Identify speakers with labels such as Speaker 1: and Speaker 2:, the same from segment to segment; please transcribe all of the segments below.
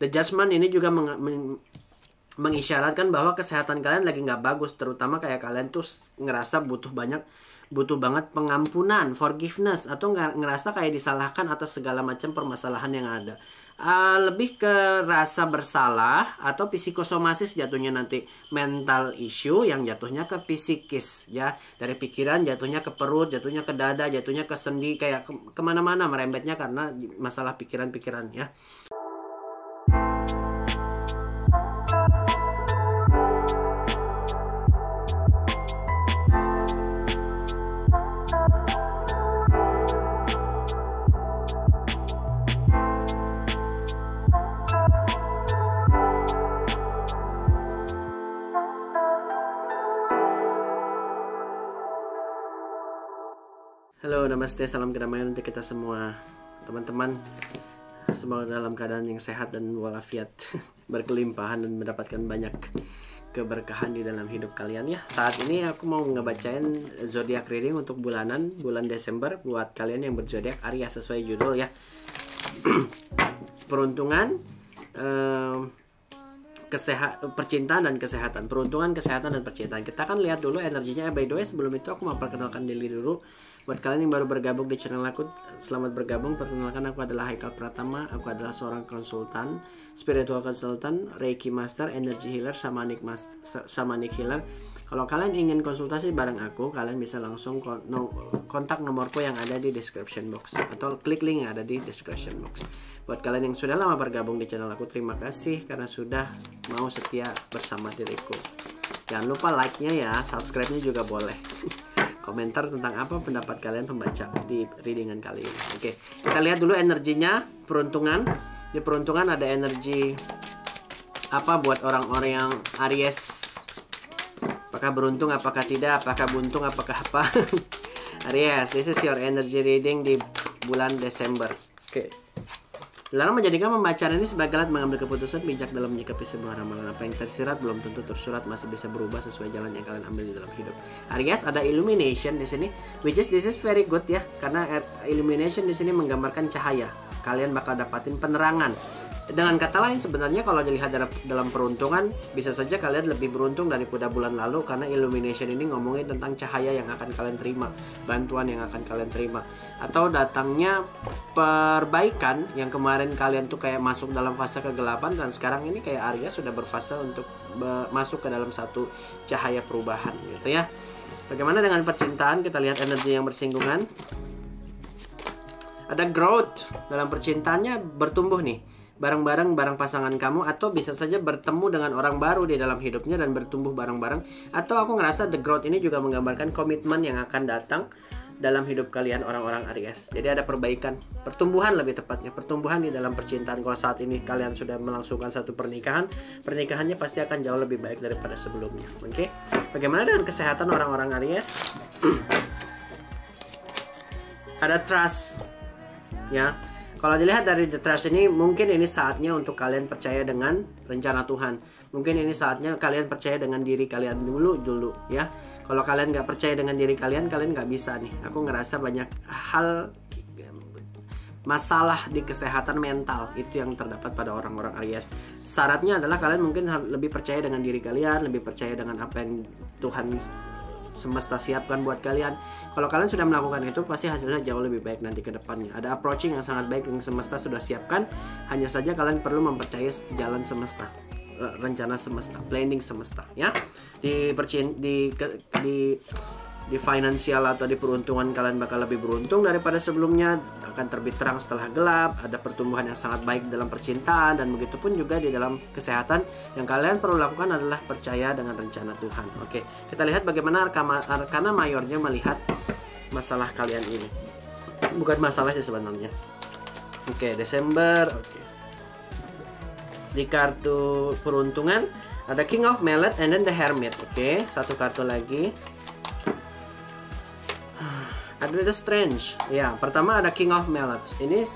Speaker 1: The Judgment ini juga mengisyaratkan bahwa kesehatan kalian lagi nggak bagus, terutama kayak kalian tuh ngerasa butuh banget pengampunan, forgiveness, atau ngerasa kayak disalahkan atas segala macam permasalahan yang ada. Lebih ke rasa bersalah atau psikosomasis jatuhnya, nanti mental issue yang jatuhnya ke psikis ya, dari pikiran jatuhnya ke perut, jatuhnya ke dada, jatuhnya ke sendi, kayak kemana-mana merembetnya karena masalah pikiran-pikiran ya. Halo, namaste, salam kedamaian untuk kita semua teman-teman. Semoga dalam keadaan yang sehat dan walafiat, berkelimpahan dan mendapatkan banyak keberkahan di dalam hidup kalian ya. Saat ini aku mau ngebacain zodiak reading untuk bulan Desember buat kalian yang berzodiak Aries sesuai judul ya. Peruntungan, percintaan dan kesehatan. Peruntungan, kesehatan dan percintaan. Kita akan lihat dulu energinya. By the way, sebelum itu aku mau perkenalkan diri dulu. Buat kalian yang baru bergabung di channel aku, selamat bergabung. Perkenalkan, aku adalah Haikal Pratama. Aku adalah seorang konsultan, spiritual consultant, Reiki Master, Energy Healer, Shamanic Healer. Kalau kalian ingin konsultasi bareng aku, kalian bisa langsung kontak nomorku yang ada di description box, atau klik link yang ada di description box. Buat kalian yang sudah lama bergabung di channel aku, terima kasih karena sudah mau setia bersama diriku. Jangan lupa like-nya ya, subscribe-nya juga boleh. Komentar tentang apa pendapat kalian pembaca di readingan kali ini. Oke, kita lihat dulu energinya peruntungan. Di peruntungan ada energi apa buat orang-orang yang Aries? Apakah beruntung, apakah tidak, apakah buntung, apakah apa? Aries, this is your energy reading di bulan Desember. Oke. Dilarang menjadikan pembacaan ini sebagai alat mengambil keputusan bijak dalam menyikapi sebuah ramalan. Apa yang tersirat belum tentu tersurat, masih bisa berubah sesuai jalan yang kalian ambil di dalam hidup. Aries, ada illumination di sini, which is this is very good ya, karena illumination di sini menggambarkan cahaya. Kalian bakal dapatin penerangan. Dengan kata lain, sebenarnya kalau dilihat dalam peruntungan, bisa saja kalian lebih beruntung daripada bulan lalu, karena illumination ini ngomongin tentang cahaya yang akan kalian terima, bantuan yang akan kalian terima, atau datangnya perbaikan yang kemarin kalian tuh kayak masuk dalam fase kegelapan, dan sekarang ini kayak Aries sudah berfase untuk masuk ke dalam satu cahaya perubahan gitu ya. Bagaimana dengan percintaan? Kita lihat energi yang bersinggungan. Ada growth dalam percintaannya, bertumbuh nih bareng-bareng pasangan kamu, atau bisa saja bertemu dengan orang baru di dalam hidupnya dan bertumbuh bareng-bareng. Atau aku ngerasa the growth ini juga menggambarkan komitmen yang akan datang dalam hidup kalian orang-orang Aries. Jadi ada perbaikan, pertumbuhan lebih tepatnya, pertumbuhan di dalam percintaan. Kalau saat ini kalian sudah melangsungkan satu pernikahan, pernikahannya pasti akan jauh lebih baik daripada sebelumnya. Oke. Bagaimana dengan kesehatan orang-orang Aries? Ada trust ya. Kalau dilihat dari the trust ini, mungkin ini saatnya untuk kalian percaya dengan rencana Tuhan. Mungkin ini saatnya kalian percaya dengan diri kalian dulu ya. Kalau kalian nggak percaya dengan diri kalian nggak bisa nih. Aku ngerasa banyak hal masalah di kesehatan mental itu yang terdapat pada orang-orang Aries. Syaratnya adalah kalian mungkin lebih percaya dengan diri kalian, lebih percaya dengan apa yang Tuhan semesta siapkan buat kalian. Kalau kalian sudah melakukan itu, pasti hasilnya jauh lebih baik nanti ke depannya. Ada approaching yang sangat baik yang semesta sudah siapkan. Hanya saja kalian perlu mempercayai jalan semesta, rencana semesta, planning semesta ya. Di finansial atau di peruntungan kalian bakal lebih beruntung daripada sebelumnya, akan terbit terang setelah gelap. Ada pertumbuhan yang sangat baik dalam percintaan, dan begitu pun juga di dalam kesehatan. Yang kalian perlu lakukan adalah percaya dengan rencana Tuhan. Oke, kita lihat bagaimana arkana mayornya melihat masalah kalian ini. Bukan masalah sih sebenarnya. Oke, Desember. Oke. Di kartu peruntungan ada King of Mallet and then the Hermit. Oke, satu kartu lagi. Ada The Strange. Ya, pertama ada King of Mallets. Ini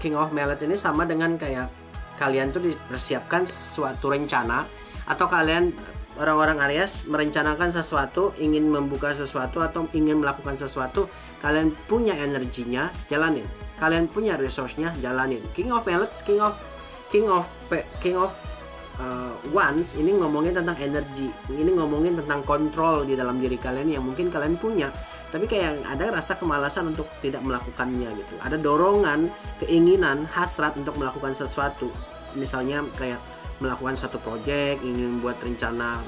Speaker 1: King of Mallets ini sama dengan kayak kalian tuh dipersiapkan sesuatu rencana, atau kalian orang-orang Aries merencanakan sesuatu, ingin membuka sesuatu atau ingin melakukan sesuatu. Kalian punya energinya, jalanin. Kalian punya resource-nya, jalanin. King of Mallets, King King of Wands ini ngomongin tentang energi, ini ngomongin tentang kontrol di dalam diri kalian yang mungkin kalian punya, tapi kayak ada rasa kemalasan untuk tidak melakukannya gitu. Ada dorongan, keinginan, hasrat untuk melakukan sesuatu. Misalnya kayak melakukan satu project, ingin buat rencana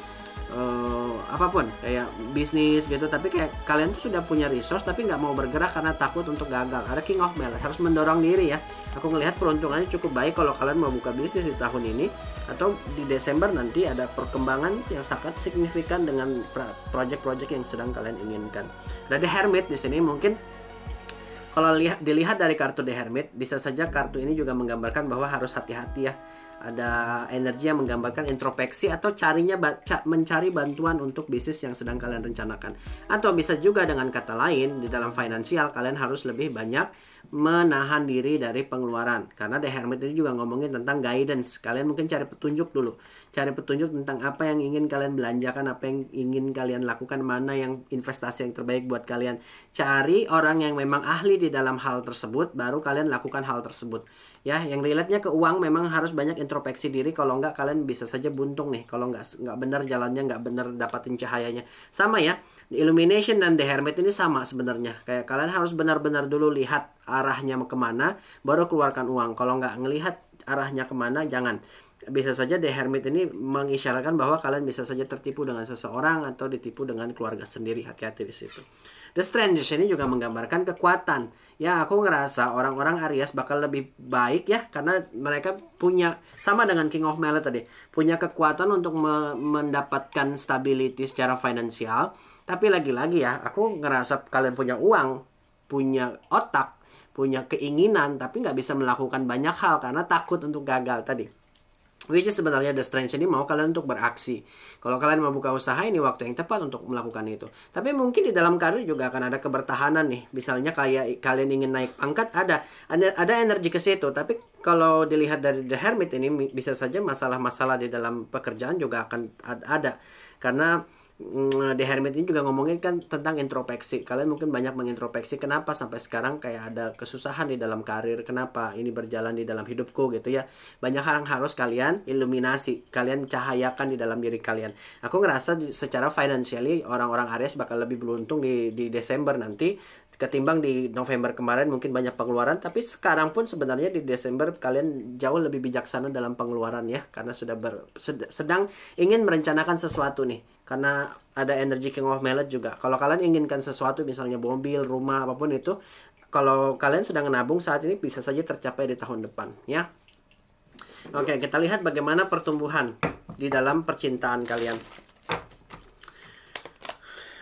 Speaker 1: apapun, kayak bisnis gitu, tapi kayak kalian tuh sudah punya resource tapi nggak mau bergerak karena takut untuk gagal. Ada King of Mallet, harus mendorong diri ya. Aku ngelihat peruntungannya cukup baik kalau kalian mau buka bisnis di tahun ini atau di Desember nanti ada perkembangan yang sangat signifikan dengan project-project yang sedang kalian inginkan. Ada The Hermit di sini, mungkin kalau dilihat dari kartu The Hermit, bisa saja kartu ini juga menggambarkan bahwa harus hati-hati ya. Ada energi yang menggambarkan introspeksi atau mencari bantuan untuk bisnis yang sedang kalian rencanakan. Atau bisa juga dengan kata lain, di dalam finansial kalian harus lebih banyak menahan diri dari pengeluaran. Karena The Hermit ini juga ngomongin tentang guidance. Kalian mungkin cari petunjuk dulu. Cari petunjuk tentang apa yang ingin kalian belanjakan, apa yang ingin kalian lakukan, mana yang investasi yang terbaik buat kalian. Cari orang yang memang ahli di dalam hal tersebut, baru kalian lakukan hal tersebut. Ya, yang relate-nya ke uang memang harus banyak introspeksi diri. Kalau enggak kalian bisa saja buntung nih. Kalau enggak benar jalannya, enggak benar dapatin cahayanya. Sama ya, Illumination dan The Hermit ini sama sebenarnya. Kayak kalian harus benar-benar dulu lihat arahnya kemana, baru keluarkan uang. Kalau enggak ngelihat arahnya kemana, jangan. Bisa saja The Hermit ini mengisyaratkan bahwa kalian bisa saja tertipu dengan seseorang atau ditipu dengan keluarga sendiri. Hati-hati di situ. The Strangers ini juga menggambarkan kekuatan. Ya, aku ngerasa orang-orang Aries bakal lebih baik ya, karena mereka punya, sama dengan King of Mallet tadi, punya kekuatan untuk mendapatkan stability secara finansial. Tapi lagi-lagi ya, aku ngerasa kalian punya uang, punya otak, punya keinginan, tapi nggak bisa melakukan banyak hal karena takut untuk gagal tadi. Which is sebenarnya The Strange ini mau kalian untuk beraksi. Kalau kalian mau buka usaha, ini waktu yang tepat untuk melakukan itu. Tapi mungkin di dalam karir juga akan ada kebertahanan nih. Misalnya kayak kalian ingin naik pangkat, ada energi ke situ. Tapi kalau dilihat dari The Hermit ini, bisa saja masalah-masalah di dalam pekerjaan juga akan ada. Karena The Hermit ini juga ngomongin kan tentang introspeksi. Kalian mungkin banyak mengintrospeksi, kenapa sampai sekarang kayak ada kesusahan di dalam karir, kenapa ini berjalan di dalam hidupku gitu ya. Banyak hal yang harus kalian iluminasi, kalian cahayakan di dalam diri kalian. Aku ngerasa secara financially orang-orang Aries bakal lebih beruntung di Desember nanti ketimbang di November kemarin. Mungkin banyak pengeluaran, tapi sekarang pun sebenarnya di Desember kalian jauh lebih bijaksana dalam pengeluaran ya, karena sudah sedang ingin merencanakan sesuatu nih. Karena ada energi King of Mallet juga. Kalau kalian inginkan sesuatu, misalnya mobil, rumah, apapun itu, kalau kalian sedang menabung saat ini, bisa saja tercapai di tahun depan ya. Oke, kita lihat bagaimana pertumbuhan di dalam percintaan kalian.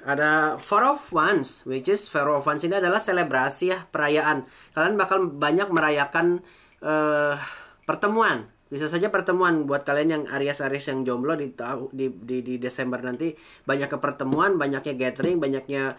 Speaker 1: Ada Four of Wands, which is Four of Wands ini adalah selebrasi ya, perayaan. Kalian bakal banyak merayakan pertemuan. Bisa saja pertemuan buat kalian yang Aries-Aries yang jomblo di Desember nanti, banyak pertemuan, banyaknya gathering, banyaknya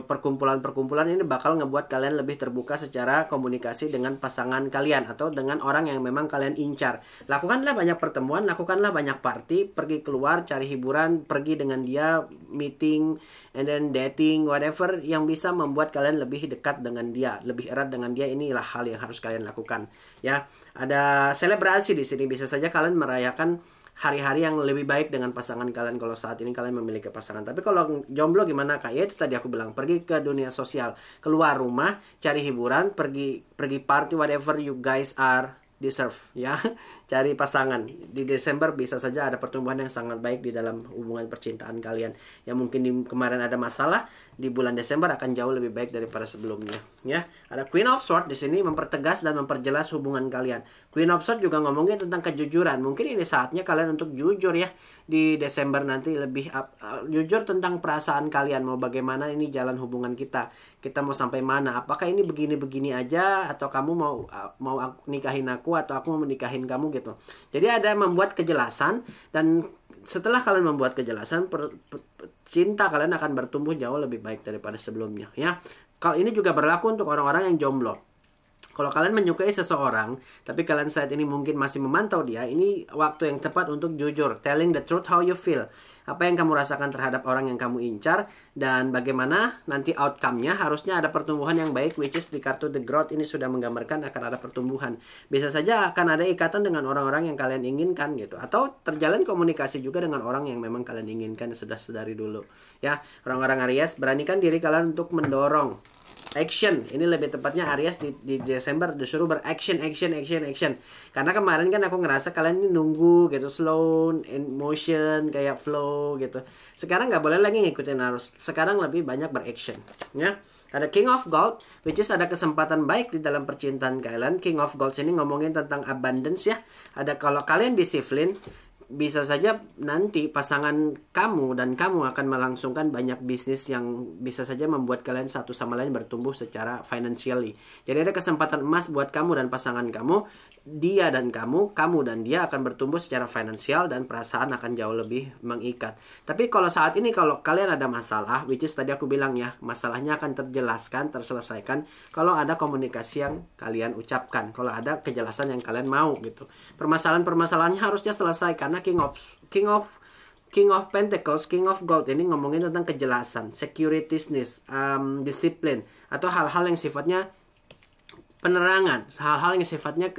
Speaker 1: perkumpulan-perkumpulan ini bakal ngebuat kalian lebih terbuka secara komunikasi dengan pasangan kalian atau dengan orang yang memang kalian incar. Lakukanlah banyak pertemuan, lakukanlah banyak party, pergi keluar, cari hiburan, pergi dengan dia, meeting, and then dating, whatever yang bisa membuat kalian lebih dekat dengan dia, lebih erat dengan dia. Inilah hal yang harus kalian lakukan ya. Ada selebrasi di sini, bisa saja kalian merayakan hari-hari yang lebih baik dengan pasangan kalian kalau saat ini kalian memiliki pasangan. Tapi kalau jomblo gimana kak? Ya itu tadi aku bilang, pergi ke dunia sosial, keluar rumah, cari hiburan, pergi party, whatever you guys are deserve ya. Cari pasangan. Di Desember bisa saja ada pertumbuhan yang sangat baik di dalam hubungan percintaan kalian. Yang mungkin kemarin ada masalah, di bulan Desember akan jauh lebih baik daripada sebelumnya ya. Ada Queen of Swords di sini mempertegas dan memperjelas hubungan kalian. Queen of Swords juga ngomongin tentang kejujuran. Mungkin ini saatnya kalian untuk jujur ya di Desember nanti, lebih jujur tentang perasaan kalian, mau bagaimana ini jalan hubungan kita mau sampai mana, apakah ini begini-begini aja atau kamu mau nikahin aku atau aku mau menikahin kamu gitu. Jadi ada membuat kejelasan, dan setelah kalian membuat kejelasan, cinta kalian akan bertumbuh jauh lebih baik daripada sebelumnya ya. Kalau ini juga berlaku untuk orang-orang yang jomblo. Kalau kalian menyukai seseorang, tapi kalian saat ini mungkin masih memantau dia, ini waktu yang tepat untuk jujur, telling the truth how you feel. Apa yang kamu rasakan terhadap orang yang kamu incar, dan bagaimana nanti outcome-nya. Harusnya ada pertumbuhan yang baik, which is di kartu The Growth ini sudah menggambarkan akan ada pertumbuhan. Bisa saja akan ada ikatan dengan orang-orang yang kalian inginkan gitu. Atau terjalin komunikasi juga dengan orang yang memang kalian inginkan sudah sedari dulu. Ya, orang-orang Aries, beranikan diri kalian untuk mendorong action. Ini lebih tepatnya Aries di Desember disuruh beraction, action. Karena kemarin kan aku ngerasa kalian ini nunggu gitu, slow in motion, kayak flow gitu. Sekarang nggak boleh lagi ngikutin arus. Sekarang lebih banyak beraction, ya. Ada King of Gold, which is ada kesempatan baik di dalam percintaan kalian. King of Gold ini ngomongin tentang abundance ya. Ada kalau kalian disiplin, bisa saja nanti pasangan kamu dan kamu akan melangsungkan banyak bisnis yang bisa saja membuat kalian satu sama lain bertumbuh secara financially. Jadi ada kesempatan emas buat kamu dan pasangan kamu. Dia dan kamu dan dia akan bertumbuh secara finansial dan perasaan akan jauh lebih mengikat. Tapi kalau saat ini kalau kalian ada masalah, which is tadi aku bilang ya, masalahnya akan terjelaskan, terselesaikan kalau ada komunikasi yang kalian ucapkan, kalau ada kejelasan yang kalian mau gitu. Permasalahan-permasalahannya harusnya selesai karena King of Pentacles, King of Gold ini ngomongin tentang kejelasan, securityness, disiplin, atau hal-hal yang sifatnya penerangan, hal-hal yang sifatnya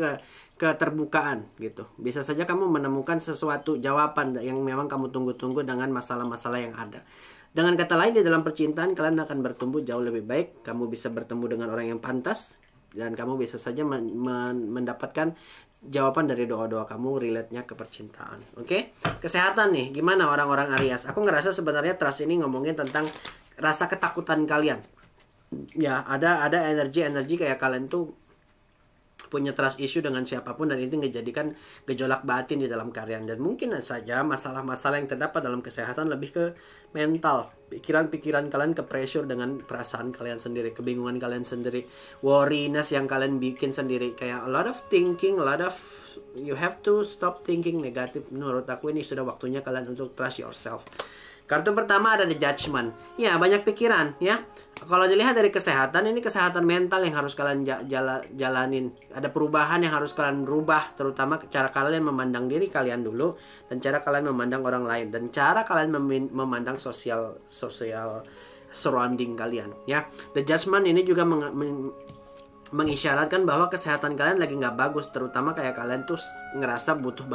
Speaker 1: keterbukaan gitu. Bisa saja kamu menemukan sesuatu jawaban yang memang kamu tunggu-tunggu dengan masalah-masalah yang ada. Dengan kata lain, di dalam percintaan kalian akan bertumbuh jauh lebih baik. Kamu bisa bertemu dengan orang yang pantas, dan kamu bisa saja mendapatkan jawaban dari doa-doa kamu relate-nya ke percintaan. Oke? Kesehatan nih, gimana orang-orang Aries? Aku ngerasa sebenarnya trust ini ngomongin tentang rasa ketakutan kalian. Ya, ada energi kayak kalian tuh punya trust issue dengan siapapun, dan itu menjadikan gejolak batin di dalam kalian. Dan mungkin saja masalah-masalah yang terdapat dalam kesehatan lebih ke mental, pikiran-pikiran kalian ke pressure dengan perasaan kalian sendiri, kebingungan kalian sendiri, worriness yang kalian bikin sendiri, kayak a lot of thinking, you have to stop thinking negatif. Menurut aku ini sudah waktunya kalian untuk trust yourself. Kartu pertama ada The Judgment. Ya, banyak pikiran ya. Kalau dilihat dari kesehatan, ini kesehatan mental yang harus kalian jalanin. Ada perubahan yang harus kalian rubah, terutama cara kalian memandang diri kalian dulu, dan cara kalian memandang orang lain, dan cara kalian memandang sosial surrounding kalian ya. The Judgment ini juga mengisyaratkan bahwa kesehatan kalian lagi nggak bagus, terutama kayak kalian tuh ngerasa butuh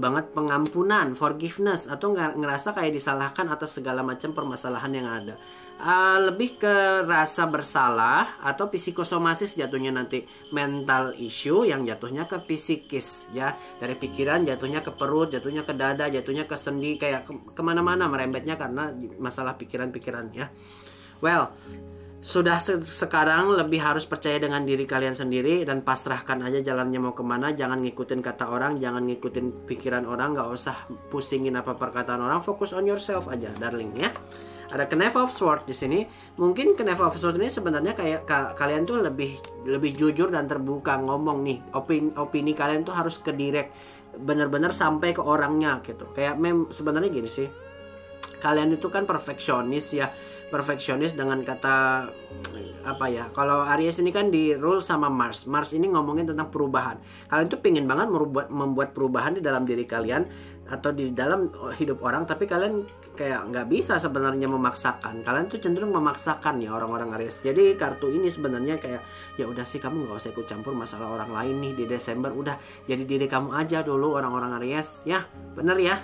Speaker 1: banget pengampunan, forgiveness, atau ngerasa kayak disalahkan atas segala macam permasalahan yang ada. Lebih ke rasa bersalah atau psikosomasis jatuhnya nanti, mental issue yang jatuhnya ke psikis ya, dari pikiran jatuhnya ke perut, jatuhnya ke dada, jatuhnya ke sendi, kayak kemana-mana merembetnya karena masalah pikiran-pikiran ya. Well, sudah sekarang lebih harus percaya dengan diri kalian sendiri dan pasrahkan aja jalannya mau kemana. Jangan ngikutin kata orang, jangan ngikutin pikiran orang, gak usah pusingin apa perkataan orang. Fokus on yourself aja, darling ya. Ada Knave of Swords di sini. Mungkin Knave of Swords ini sebenarnya kayak kalian tuh lebih jujur dan terbuka ngomong nih. Opini kalian tuh harus ke direct, bener-bener sampai ke orangnya gitu. Kayak sebenarnya gini sih, kalian itu kan perfeksionis ya. Perfeksionis dengan kata apa ya, kalau Aries ini kan di rule sama Mars. Mars ini ngomongin tentang perubahan. Kalian tuh pingin banget membuat perubahan di dalam diri kalian atau di dalam hidup orang, tapi kalian kayak nggak bisa sebenarnya memaksakan. Kalian tuh cenderung memaksakan ya orang-orang Aries. Jadi kartu ini sebenarnya kayak ya udah sih, kamu nggak usah ikut campur masalah orang lain nih di Desember. Udah jadi diri kamu aja dulu, orang-orang Aries ya, bener ya.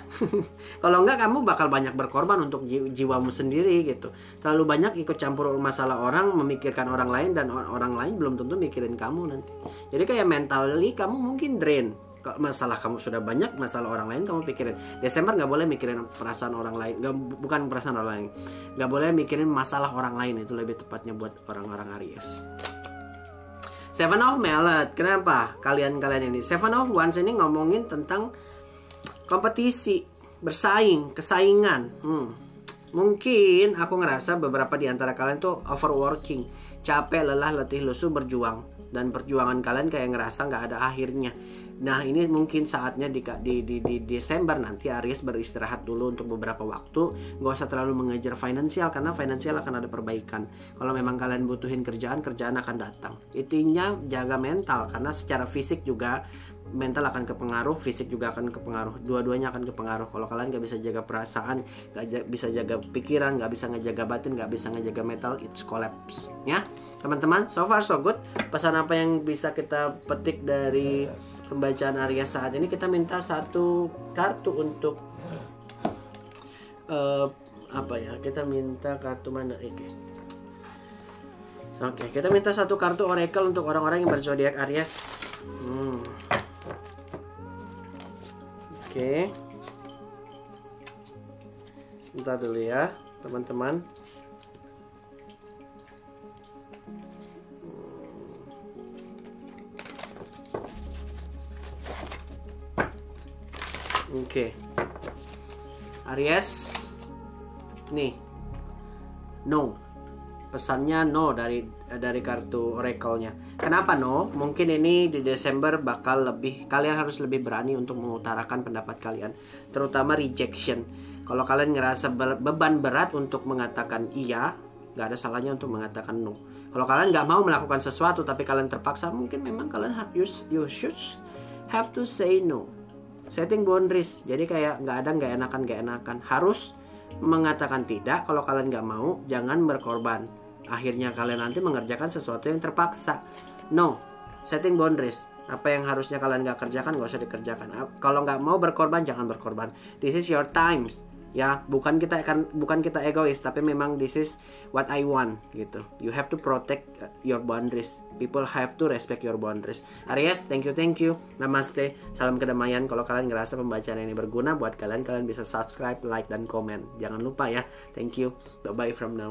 Speaker 1: Kalau nggak, kamu bakal banyak berkorban untuk jiwamu sendiri gitu. Terlalu banyak ikut campur masalah orang, memikirkan orang lain, dan orang lain belum tentu mikirin kamu nanti. Jadi kayak mentally kamu mungkin drain. Masalah kamu sudah banyak, masalah orang lain kamu pikirin. Desember nggak boleh mikirin perasaan orang lain, bukan perasaan orang lain, nggak boleh mikirin masalah orang lain. Itu lebih tepatnya buat orang-orang Aries. Seven of Mallet. Kenapa kalian ini? Seven of Wands ini ngomongin tentang kompetisi, bersaing, kesaingan. Mungkin aku ngerasa beberapa di antara kalian tuh overworking, capek, lelah, letih, lesu, berjuang, dan perjuangan kalian kayak ngerasa nggak ada akhirnya. Nah, ini mungkin saatnya di Desember nanti Aries beristirahat dulu untuk beberapa waktu. Gak usah terlalu mengejar finansial, karena finansial akan ada perbaikan. Kalau memang kalian butuhin kerjaan akan datang. Intinya jaga mental, karena secara fisik juga mental akan kepengaruh, fisik juga akan kepengaruh, dua-duanya akan kepengaruh. Kalau kalian gak bisa jaga perasaan, gak bisa jaga pikiran, gak bisa ngejaga batin, gak bisa ngejaga mental, it's collapse ya teman-teman. So far so good. Pesan apa yang bisa kita petik dari pembacaan Aries saat ini? Kita minta satu kartu untuk apa ya, kita minta kartu mana? Oke, kita minta satu kartu oracle untuk orang-orang yang berzodiak Aries. Oke. Bentar dulu ya, teman-teman. Oke. Aries. Nih. No. Pesannya no dari kartu oracle-nya. Kenapa no? Mungkin ini di Desember bakal kalian harus lebih berani untuk mengutarakan pendapat kalian, terutama rejection. Kalau kalian ngerasa beban berat untuk mengatakan iya, nggak ada salahnya untuk mengatakan no. Kalau kalian nggak mau melakukan sesuatu tapi kalian terpaksa, mungkin memang kalian you should have to say no. Setting boundaries. Jadi kayak nggak enakan. Harus mengatakan tidak. Kalau kalian nggak mau, jangan berkorban. Akhirnya kalian nanti mengerjakan sesuatu yang terpaksa. No, setting boundaries. Apa yang harusnya kalian nggak kerjakan, nggak usah dikerjakan. Kalau nggak mau berkorban, jangan berkorban. This is your times. Ya, bukan kita egois, tapi memang this is what I want gitu. You have to protect your boundaries. People have to respect your boundaries. Aries, thank you. Namaste. Salam kedamaian. Kalau kalian ngerasa pembacaan ini berguna buat kalian bisa subscribe, like, dan komen. Jangan lupa ya. Thank you. Bye bye from now.